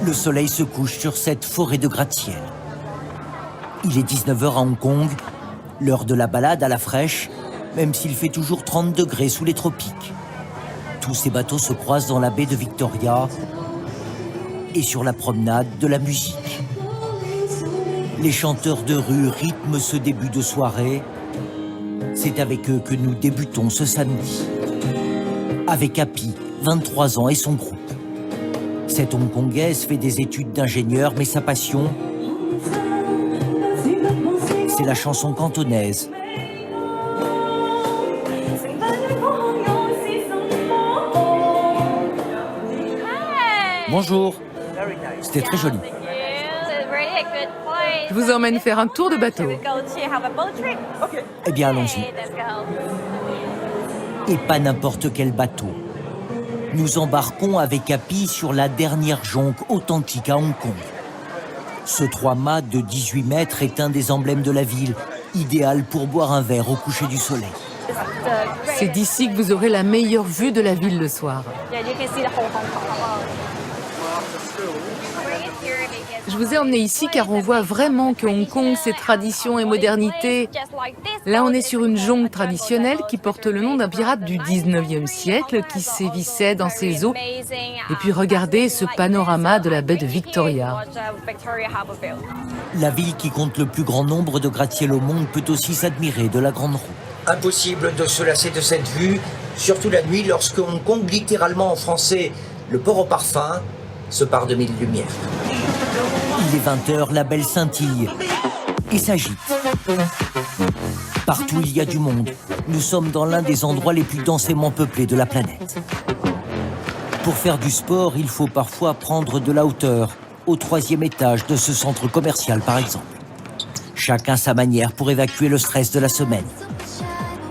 Le soleil se couche sur cette forêt de gratte-ciel. Il est 19 h à Hong Kong, l'heure de la balade à la fraîche, même s'il fait toujours 30 degrés sous les tropiques. Tous ces bateaux se croisent dans la baie de Victoria et sur la promenade de la musique. Les chanteurs de rue rythment ce début de soirée. C'est avec eux que nous débutons ce samedi. Avec Happy, 23 ans, et son groupe. Cette Hongkongaise fait des études d'ingénieur, mais sa passion, c'est la chanson cantonaise. Bonjour, c'était très joli. Je vous emmène faire un tour de bateau. Eh bien, allons-y. Et pas n'importe quel bateau. Nous embarquons avec Happy sur la dernière jonque authentique à Hong Kong. Ce 3-mâts de 18 mètres est un des emblèmes de la ville, idéal pour boire un verre au coucher du soleil. C'est d'ici que vous aurez la meilleure vue de la ville le soir. Je vous ai emmené ici car on voit vraiment que Hong Kong, c'est tradition et modernité. Là, on est sur une jonque traditionnelle qui porte le nom d'un pirate du 19e siècle qui sévissait dans ses eaux. Et puis regardez ce panorama de la baie de Victoria. La ville qui compte le plus grand nombre de gratte-ciel au monde peut aussi s'admirer de la Grande Roue. Impossible de se lasser de cette vue, surtout la nuit lorsque Hong Kong, littéralement en français, le port au parfum, se part de mille lumières. Il est 20 h, la belle scintille et s'agite. Partout il y a du monde. Nous sommes dans l'un des endroits les plus densément peuplés de la planète. Pour faire du sport, il faut parfois prendre de la hauteur, au 3e étage de ce centre commercial par exemple. Chacun sa manière pour évacuer le stress de la semaine.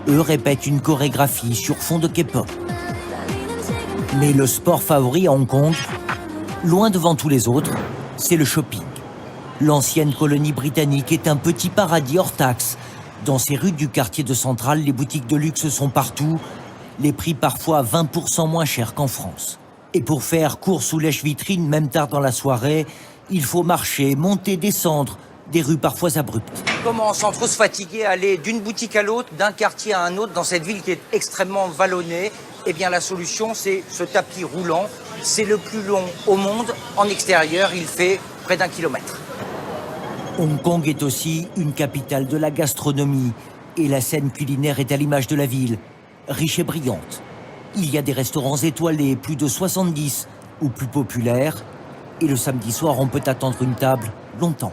Eux répètent une chorégraphie sur fond de K-pop. Mais le sport favori à Hong Kong, loin devant tous les autres, c'est le shopping. L'ancienne colonie britannique est un petit paradis hors taxe. Dans ces rues du quartier de Central, les boutiques de luxe sont partout, les prix parfois 20% moins chers qu'en France. Et pour faire course sous lèche-vitrine, même tard dans la soirée, il faut marcher, monter, descendre, des rues parfois abruptes. Comment, sans trop se fatiguer, aller d'une boutique à l'autre, d'un quartier à un autre, dans cette ville qui est extrêmement vallonnée? Eh bien, la solution, c'est ce tapis roulant. C'est le plus long au monde. En extérieur, il fait près d'1 kilomètre. Hong Kong est aussi une capitale de la gastronomie. Et la scène culinaire est à l'image de la ville, riche et brillante. Il y a des restaurants étoilés, plus de 70, ou plus populaires. Et le samedi soir, on peut attendre une table longtemps.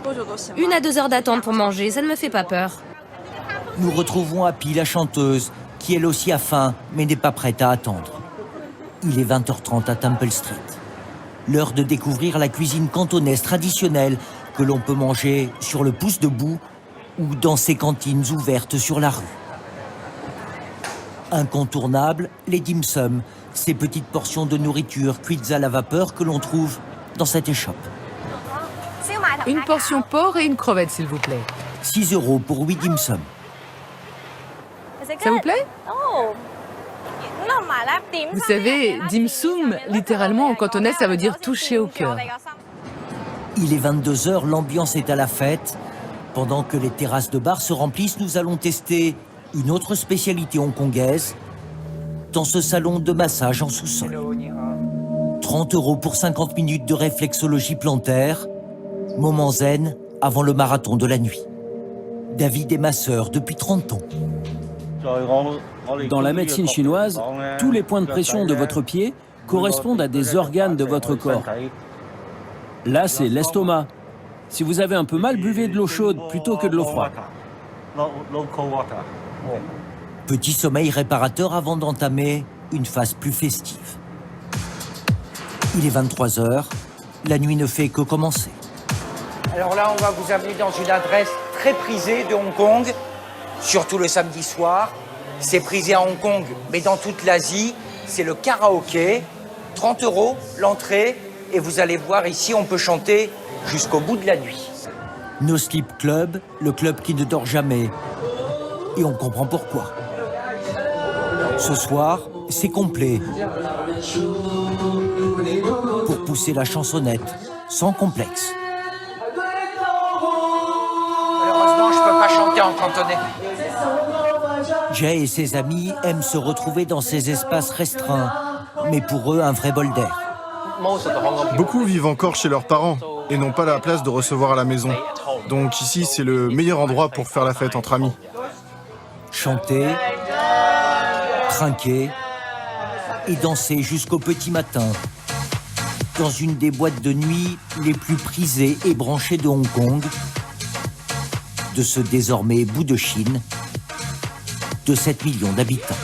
1 à 2 heures d'attente pour manger, ça ne me fait pas peur. Nous retrouvons Happy, la chanteuse, qui elle aussi a faim, mais n'est pas prête à attendre. Il est 20 h 30 à Temple Street. L'heure de découvrir la cuisine cantonaise traditionnelle que l'on peut manger sur le pouce debout ou dans ces cantines ouvertes sur la rue. Incontournable, les dim sum, ces petites portions de nourriture cuites à la vapeur que l'on trouve dans cette échoppe. Une portion porc et une crevette, s'il vous plaît. 6 € pour 8 dim sum. Ça vous plaît? Vous savez, dim sum, littéralement en cantonais, ça veut dire toucher au cœur. Il est 22 h, l'ambiance est à la fête. Pendant que les terrasses de bar se remplissent, nous allons tester une autre spécialité hongkongaise dans ce salon de massage en sous-sol. 30 € pour 50 minutes de réflexologie plantaire. Moment zen avant le marathon de la nuit. David est masseur depuis 30 ans. Dans la médecine chinoise, tous les points de pression de votre pied correspondent à des organes de votre corps. Là, c'est l'estomac. Si vous avez un peu mal, buvez de l'eau chaude plutôt que de l'eau froide. Petit sommeil réparateur avant d'entamer une phase plus festive. Il est 23 h, la nuit ne fait que commencer. Alors là, on va vous amener dans une adresse très prisée de Hong Kong, surtout le samedi soir. C'est prisé à Hong Kong, mais dans toute l'Asie, c'est le karaoké. 30 € l'entrée, et vous allez voir ici, on peut chanter jusqu'au bout de la nuit. No Sleep Club, le club qui ne dort jamais. Et on comprend pourquoi. Ce soir, c'est complet. Pour pousser la chansonnette, sans complexe. Malheureusement, je peux pas chanter en cantonais. Jay et ses amis aiment se retrouver dans ces espaces restreints, mais pour eux, un vrai bol d'air. Beaucoup vivent encore chez leurs parents et n'ont pas la place de recevoir à la maison. Donc ici, c'est le meilleur endroit pour faire la fête entre amis. Chanter, trinquer et danser jusqu'au petit matin dans une des boîtes de nuit les plus prisées et branchées de Hong Kong, de ce désormais bout de Chine de 7 millions d'habitants.